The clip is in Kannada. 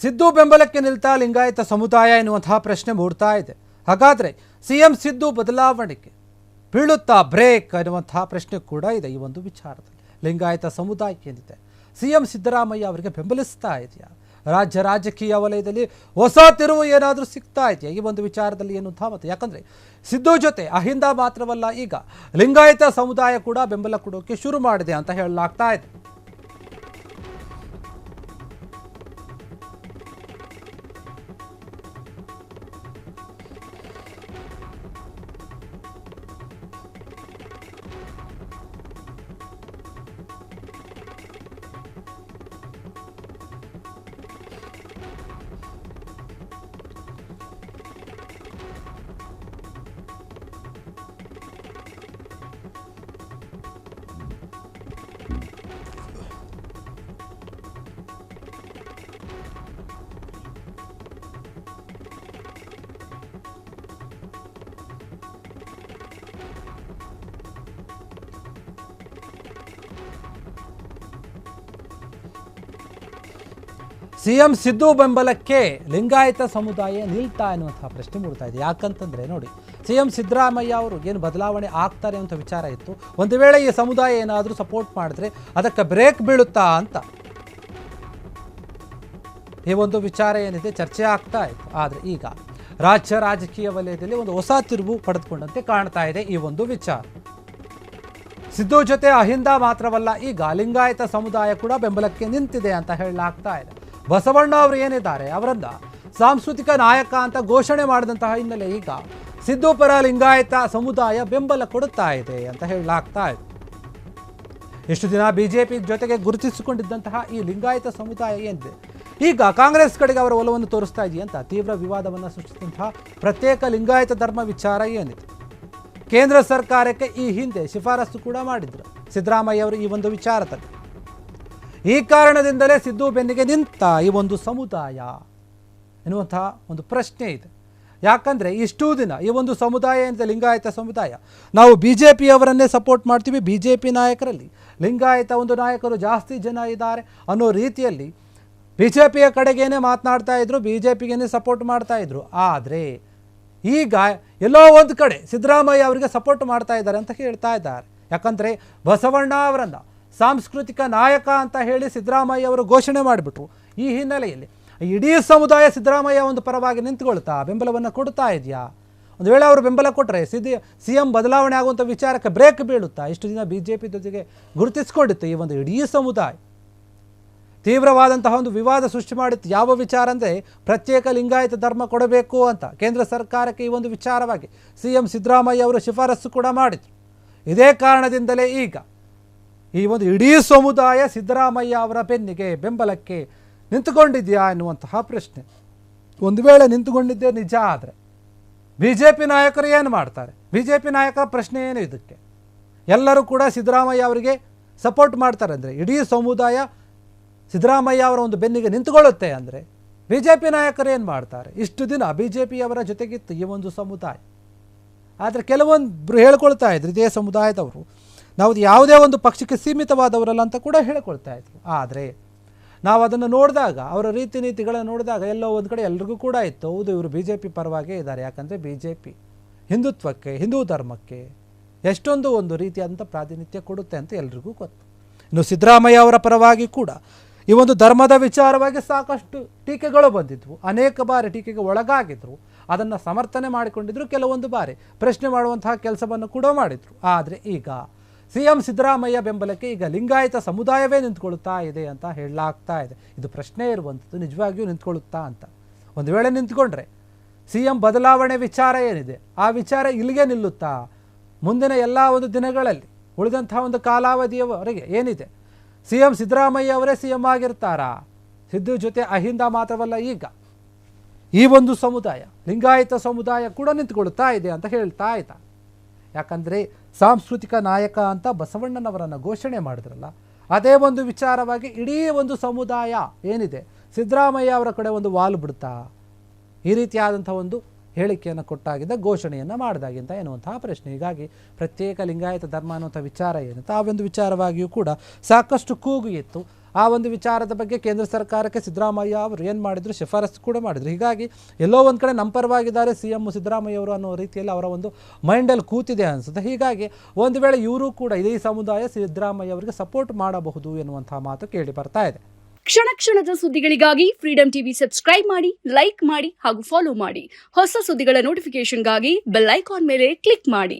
ಸಿದ್ದು ಬೆಂಬಲಕ್ಕೆ ನಿಲ್ತಾ ಲಿಂಗಾಯತ ಸಮುದಾಯ ಎನ್ನುವಂತಹ ಪ್ರಶ್ನೆ ಮೂಡ್ತಾ ಇದೆ. ಹಾಗಾದರೆ ಸಿಎಂ ಸಿದ್ದು ಬದಲಾವಣೆಗೆ ಬೀಳುತ್ತಾ ಬ್ರೇಕ್ ಅನ್ನುವಂತಹ ಪ್ರಶ್ನೆ ಕೂಡ ಇದೆ. ಈ ಒಂದು ವಿಚಾರದಲ್ಲಿ ಲಿಂಗಾಯತ ಸಮುದಾಯಕ್ಕೆ ಏನಿದೆ, ಸಿಎಂ ಸಿದ್ದರಾಮಯ್ಯ ಅವರಿಗೆ ಬೆಂಬಲಿಸ್ತಾ ಇದೆಯಾ, ರಾಜ್ಯ ರಾಜಕೀಯ ವಲಯದಲ್ಲಿ ಹೊಸ ತಿರುವು ಏನಾದರೂ ಸಿಗ್ತಾ ಇದೆಯಾ ಈ ಒಂದು ವಿಚಾರದಲ್ಲಿ ಎನ್ನುವಂತಹ ಮತ್ತು ಯಾಕಂದರೆ ಸಿದ್ದು ಜೊತೆ ಅಹಿಂದ ಮಾತ್ರವಲ್ಲ, ಈಗ ಲಿಂಗಾಯತ ಸಮುದಾಯ ಕೂಡ ಬೆಂಬಲ ಕೊಡೋಕೆ ಶುರು ಮಾಡಿದೆ ಅಂತ ಹೇಳಲಾಗ್ತಾ ಇದೆ. ಸಿಎಂ ಸಿದ್ದು ಬೆಂಬಲಕ್ಕೆ ಲಿಂಗಾಯತ ಸಮುದಾಯ ನಿಲ್ತಾ ಎನ್ನುವಂತಹ ಪ್ರಶ್ನೆ ಮೂಡ್ತಾ ಇದೆ. ಯಾಕಂತಂದ್ರೆ ನೋಡಿ, ಸಿಎಂ ಸಿದ್ದರಾಮಯ್ಯ ಅವರು ಏನು ಬದಲಾವಣೆ ಆಗ್ತಾರೆ ಅಂತ ವಿಚಾರ ಇತ್ತು. ಒಂದು ವೇಳೆ ಈ ಸಮುದಾಯ ಏನಾದರೂ ಸಪೋರ್ಟ್ ಮಾಡಿದ್ರೆ ಅದಕ್ಕೆ ಬ್ರೇಕ್ ಬೀಳುತ್ತಾ ಅಂತ ಈ ಒಂದು ವಿಚಾರ ಏನಿದೆ ಚರ್ಚೆ ಆಗ್ತಾ ಇತ್ತು. ಆದರೆ ಈಗ ರಾಜ್ಯ ರಾಜಕೀಯ ವಲಯದಲ್ಲಿ ಒಂದು ಹೊಸ ತಿರುವು ಪಡೆದುಕೊಂಡಂತೆ ಕಾಣ್ತಾ ಇದೆ ಈ ಒಂದು ವಿಚಾರ. ಸಿದ್ದು ಜೊತೆ ಅಹಿಂದ ಮಾತ್ರವಲ್ಲ, ಈಗ ಲಿಂಗಾಯತ ಸಮುದಾಯ ಕೂಡ ಬೆಂಬಲಕ್ಕೆ ನಿಂತಿದೆ ಅಂತ ಹೇಳಲಾಗ್ತಾ ಇದೆ. ಬಸವಣ್ಣ ಅವರು ಏನಿದ್ದಾರೆ ಅವರನ್ನ ಸಾಂಸ್ಕೃತಿಕ ನಾಯಕ ಅಂತ ಘೋಷಣೆ ಮಾಡಿದಂತಹ ಹಿನ್ನೆಲೆ ಈಗ ಸಿದ್ದು ಪರ ಲಿಂಗಾಯತ ಸಮುದಾಯ ಬೆಂಬಲ ಕೊಡುತ್ತಾ ಇದೆ ಅಂತ ಹೇಳಲಾಗ್ತಾ ಇದೆ. ಇಷ್ಟು ದಿನ ಬಿಜೆಪಿ ಜೊತೆಗೆ ಗುರುತಿಸಿಕೊಂಡಿದ್ದಂತಹ ಈ ಲಿಂಗಾಯತ ಸಮುದಾಯ ಏನಿದೆ, ಈಗ ಕಾಂಗ್ರೆಸ್ ಕಡೆಗೆ ಅವರ ಒಲವನ್ನು ತೋರಿಸ್ತಾ ಇದೆಯಂತ ತೀವ್ರ ವಿವಾದವನ್ನು ಸೃಷ್ಟಿಸಿದಂತಹ ಪ್ರತ್ಯೇಕ ಲಿಂಗಾಯತ ಧರ್ಮ ವಿಚಾರ ಏನಿದೆ, ಕೇಂದ್ರ ಸರ್ಕಾರಕ್ಕೆ ಈ ಹಿಂದೆ ಶಿಫಾರಸು ಕೂಡ ಮಾಡಿದ್ರು ಸಿದ್ದರಾಮಯ್ಯ ಅವರು ಈ ಒಂದು ವಿಚಾರದಲ್ಲಿ. ಈ ಕಾರಣದಿಂದಲೇ ಸಿದ್ದು ಬೆನ್ನಿಗೆ ನಿಂತ ಈ ಒಂದು ಸಮುದಾಯ ಎನ್ನುವಂತಹ ಒಂದು ಪ್ರಶ್ನೆ ಇದೆ. ಯಾಕಂದರೆ ಇಷ್ಟೂ ದಿನ ಈ ಒಂದು ಸಮುದಾಯ ಏನಿದೆ ಲಿಂಗಾಯತ ಸಮುದಾಯ, ನಾವು BJPಯವರನ್ನೇ ಸಪೋರ್ಟ್ ಮಾಡ್ತೀವಿ, BJP ನಾಯಕರಲ್ಲಿ ಲಿಂಗಾಯತ ಒಂದು ನಾಯಕರು ಜಾಸ್ತಿ ಜನ ಇದ್ದಾರೆ ಅನ್ನೋ ರೀತಿಯಲ್ಲಿ BJPಯ ಕಡೆಗೇನೆ ಮಾತನಾಡ್ತಾ ಇದ್ರು, BJPಗೇನೆ ಸಪೋರ್ಟ್ ಮಾಡ್ತಾ ಇದ್ರು. ಆದರೆ ಈಗ ಎಲ್ಲೋ ಒಂದು ಕಡೆ ಸಿದ್ದರಾಮಯ್ಯ ಅವರಿಗೆ ಸಪೋರ್ಟ್ ಮಾಡ್ತಾ ಇದ್ದಾರೆ ಅಂತ ಹೇಳ್ತಾ ಇದ್ದಾರೆ. ಯಾಕಂದರೆ ಬಸವಣ್ಣ ಅವರನ್ನು ಸಾಂಸ್ಕೃತಿಕ ನಾಯಕ ಅಂತ ಹೇಳಿ ಸಿದ್ದರಾಮಯ್ಯ ಅವರು ಘೋಷಣೆ ಮಾಡಿಬಿಟ್ರು. ಈ ಹಿನ್ನೆಲೆಯಲ್ಲಿ ಇಡೀ ಸಮುದಾಯ ಸಿದ್ದರಾಮಯ್ಯ ಒಂದು ಪರವಾಗಿ ನಿಂತುಕೊಳ್ತಾ ಬೆಂಬಲವನ್ನು ಕೊಡ್ತಾ ಇದೆಯಾ? ಒಂದು ವೇಳೆ ಅವರು ಬೆಂಬಲ ಕೊಟ್ಟರೆ ಸಿಎಂ ಬದಲಾವಣೆ ಆಗುವಂಥ ವಿಚಾರಕ್ಕೆ ಬ್ರೇಕ್ ಬೀಳುತ್ತಾ? ಇಷ್ಟು ದಿನ BJP ಜೊತೆಗೆ ಗುರುತಿಸಿಕೊಂಡಿತ್ತು ಈ ಒಂದು ಇಡೀ ಸಮುದಾಯ. ತೀವ್ರವಾದಂತಹ ಒಂದು ವಿವಾದ ಸೃಷ್ಟಿ ಮಾಡಿತ್ತು. ಯಾವ ವಿಚಾರ ಅಂದರೆ ಪ್ರತ್ಯೇಕ ಲಿಂಗಾಯತ ಧರ್ಮ ಕೊಡಬೇಕು ಅಂತ ಕೇಂದ್ರ ಸರ್ಕಾರಕ್ಕೆ ಈ ಒಂದು ವಿಚಾರವಾಗಿ ಸಿಎಂ ಸಿದ್ದರಾಮಯ್ಯ ಅವರು ಶಿಫಾರಸು ಕೂಡ ಮಾಡಿದರು. ಇದೇ ಕಾರಣದಿಂದಲೇ ಈಗ ಈ ಒಂದು ಇಡೀ ಸಮುದಾಯ ಸಿದ್ದರಾಮಯ್ಯ ಅವರ ಬೆನ್ನಿಗೆ ಬೆಂಬಲಕ್ಕೆ ನಿಂತುಕೊಂಡಿದೆಯಾ ಎನ್ನುವಂತಹ ಪ್ರಶ್ನೆ. ಒಂದು ವೇಳೆ ನಿಂತುಕೊಂಡಿದ್ದೇ ನಿಜ ಆದರೆ BJP ನಾಯಕರು ಏನು ಮಾಡ್ತಾರೆ? BJP ನಾಯಕರ ಪ್ರಶ್ನೆ ಏನು ಇದಕ್ಕೆ? ಎಲ್ಲರೂ ಕೂಡ ಸಿದ್ದರಾಮಯ್ಯ ಅವರಿಗೆ ಸಪೋರ್ಟ್ ಮಾಡ್ತಾರೆ ಅಂದರೆ, ಇಡೀ ಸಮುದಾಯ ಸಿದ್ದರಾಮಯ್ಯ ಅವರ ಒಂದು ಬೆನ್ನಿಗೆ ನಿಂತುಕೊಳ್ಳುತ್ತೆ ಅಂದರೆ BJP ನಾಯಕರು ಏನು ಮಾಡ್ತಾರೆ? ಇಷ್ಟು ದಿನ BJPಯವರ ಜೊತೆಗಿತ್ತು ಈ ಒಂದು ಸಮುದಾಯ. ಆದರೆ ಕೆಲವೊಂದು ಹೇಳ್ಕೊಳ್ತಾ ಇದ್ರು ಇದೇ ಸಮುದಾಯದವರು ನಾವು ಯಾವುದೇ ಒಂದು ಪಕ್ಷಕ್ಕೆ ಸೀಮಿತವಾದವರಲ್ಲ ಅಂತ ಕೂಡ ಹೇಳ್ಕೊಳ್ತಾ ಇದ್ರು. ಆದರೆ ನಾವು ಅದನ್ನು ನೋಡಿದಾಗ, ಅವರ ರೀತಿ ನೀತಿಗಳನ್ನು ನೋಡಿದಾಗ ಎಲ್ಲೋ ಒಂದು ಕಡೆ ಎಲ್ರಿಗೂ ಕೂಡ ಇತ್ತು, ಹೌದು ಇವರು BJP ಪರವಾಗೇ ಇದ್ದಾರೆ. ಯಾಕಂದರೆ BJP ಹಿಂದುತ್ವಕ್ಕೆ, ಹಿಂದೂ ಧರ್ಮಕ್ಕೆ ಎಷ್ಟೊಂದು ಒಂದು ರೀತಿಯಾದಂಥ ಪ್ರಾತಿನಿಧ್ಯ ಕೊಡುತ್ತೆ ಅಂತ ಎಲ್ರಿಗೂ ಗೊತ್ತು. ಇನ್ನು ಸಿದ್ದರಾಮಯ್ಯ ಅವರ ಪರವಾಗಿ ಕೂಡ ಈ ಒಂದು ಧರ್ಮದ ವಿಚಾರವಾಗಿ ಸಾಕಷ್ಟು ಟೀಕೆಗಳು ಬಂದಿದ್ವು. ಅನೇಕ ಬಾರಿ ಟೀಕೆಗೆ ಒಳಗಾಗಿದ್ದರು, ಅದನ್ನು ಸಮರ್ಥನೆ ಮಾಡಿಕೊಂಡಿದ್ರು, ಕೆಲವೊಂದು ಬಾರಿ ಪ್ರಶ್ನೆ ಮಾಡುವಂತಹ ಕೆಲಸವನ್ನು ಕೂಡ ಮಾಡಿದರು. ಆದರೆ ಈಗ ಸಿಎಂ ಸಿದ್ದರಾಮಯ್ಯ ಬೆಂಬಲಕ್ಕೆ ಈಗ ಲಿಂಗಾಯತ ಸಮುದಾಯವೇ ನಿಂತ್ಕೊಳ್ಳುತ್ತಾ ಇದೆ ಅಂತ ಹೇಳಲಾಗ್ತಾ ಇದೆ. ಇದು ಪ್ರಶ್ನೆ ಇರುವಂಥದ್ದು, ನಿಜವಾಗಿಯೂ ನಿಂತ್ಕೊಳ್ಳುತ್ತಾ ಅಂತ. ಒಂದು ವೇಳೆ ನಿಂತ್ಕೊಂಡ್ರೆ ಸಿಎಂ ಬದಲಾವಣೆ ವಿಚಾರ ಏನಿದೆ ಆ ವಿಚಾರ ಇಲ್ಲಿಗೆ ನಿಲ್ಲುತ್ತಾ? ಮುಂದಿನ ಎಲ್ಲ ಒಂದು ದಿನಗಳಲ್ಲಿ ಉಳಿದಂತಹ ಒಂದು ಕಾಲಾವಧಿಯವರೆಗೆ ಏನಿದೆ ಸಿಎಂ ಸಿದ್ದರಾಮಯ್ಯ ಅವರೇ ಸಿಎಂ ಆಗಿರ್ತಾರಾ? ಸಿದ್ದು ಜೊತೆ ಅಹಿಂದ ಮಾತ್ರವಲ್ಲ, ಈಗ ಈ ಒಂದು ಸಮುದಾಯ ಲಿಂಗಾಯತ ಸಮುದಾಯ ಕೂಡ ನಿಂತ್ಕೊಳ್ಳುತ್ತಾ ಇದೆ ಅಂತ ಹೇಳ್ತಾ ಇದ್ದ. ಯಾಕಂದರೆ ಸಾಂಸ್ಕೃತಿಕ ನಾಯಕ ಅಂತ ಬಸವಣ್ಣನವರನ್ನು ಘೋಷಣೆ ಮಾಡಿದ್ರಲ್ಲ, ಅದೇ ಒಂದು ವಿಚಾರವಾಗಿ ಇಡೀ ಒಂದು ಸಮುದಾಯ ಏನಿದೆ ಸಿದ್ದರಾಮಯ್ಯ ಅವರ ಕಡೆ ಒಂದು ವಾಲು ಬಿಡುತ್ತಾ? ಈ ರೀತಿಯಾದಂಥ ಒಂದು ಹೇಳಿಕೆಯನ್ನು ಕೊಟ್ಟಾಗಿದ್ದ, ಘೋಷಣೆಯನ್ನು ಮಾಡಿದಾಗಿಂತ ಎನ್ನುವಂತಹ ಪ್ರಶ್ನೆ. ಹೀಗಾಗಿ ಪ್ರತ್ಯೇಕ ಲಿಂಗಾಯತ ಧರ್ಮ ಅನ್ನುವಂಥ ವಿಚಾರ ಏನಿತ್ತು ಆ ಒಂದು ವಿಚಾರವಾಗಿಯೂ ಕೂಡ ಸಾಕಷ್ಟು ಕೂಗು ಇತ್ತು. ಆ ಒಂದು ವಿಚಾರದ ಬಗ್ಗೆ ಕೇಂದ್ರ ಸರ್ಕಾರಕ್ಕೆ ಸಿದ್ದರಾಮಯ್ಯ ಅವರು ಏನು ಮಾಡಿದ್ರು, ಶಿಫಾರಸು ಕೂಡ ಮಾಡಿದ್ರು. ಹೀಗಾಗಿ ಎಲ್ಲೋ ಒಂದು ಕಡೆ ನಮ್ಮ ಪರವಾಗಿದ್ದಾರೆ ಸಿ.ಎಂ ಸಿದ್ದರಾಮಯ್ಯ ಅವರು ಅನ್ನೋ ರೀತಿಯಲ್ಲಿ ಅವರ ಒಂದು ಮೈಂಡಲ್ಲಿ ಕೂತಿದೆ ಅನಿಸುತ್ತೆ. ಹೀಗಾಗಿ ಒಂದು ವೇಳೆ ಇವರು ಕೂಡ ಇದೇ ಸಮುದಾಯ ಸಿದ್ದರಾಮಯ್ಯ ಅವರಿಗೆ ಸಪೋರ್ಟ್ ಮಾಡಬಹುದು ಎನ್ನುವಂತಹ ಮಾತು ಕೇಳಿ ಬರ್ತಾ ಇದೆ. ಕ್ಷಣ ಕ್ಷಣದ ಸುದ್ದಿಗಳಿಗಾಗಿ ಫ್ರೀಡಂ ಟಿವಿ ಸಬ್ಸ್ಕ್ರೈಬ್ ಮಾಡಿ, ಲೈಕ್ ಮಾಡಿ ಹಾಗೂ ಫಾಲೋ ಮಾಡಿ. ಹೊಸ ಸುದ್ದಿಗಳ ನೋಟಿಫಿಕೇಶನ್ಗಾಗಿ ಬೆಲ್ ಐಕಾನ್ ಮೇಲೆ ಕ್ಲಿಕ್ ಮಾಡಿ.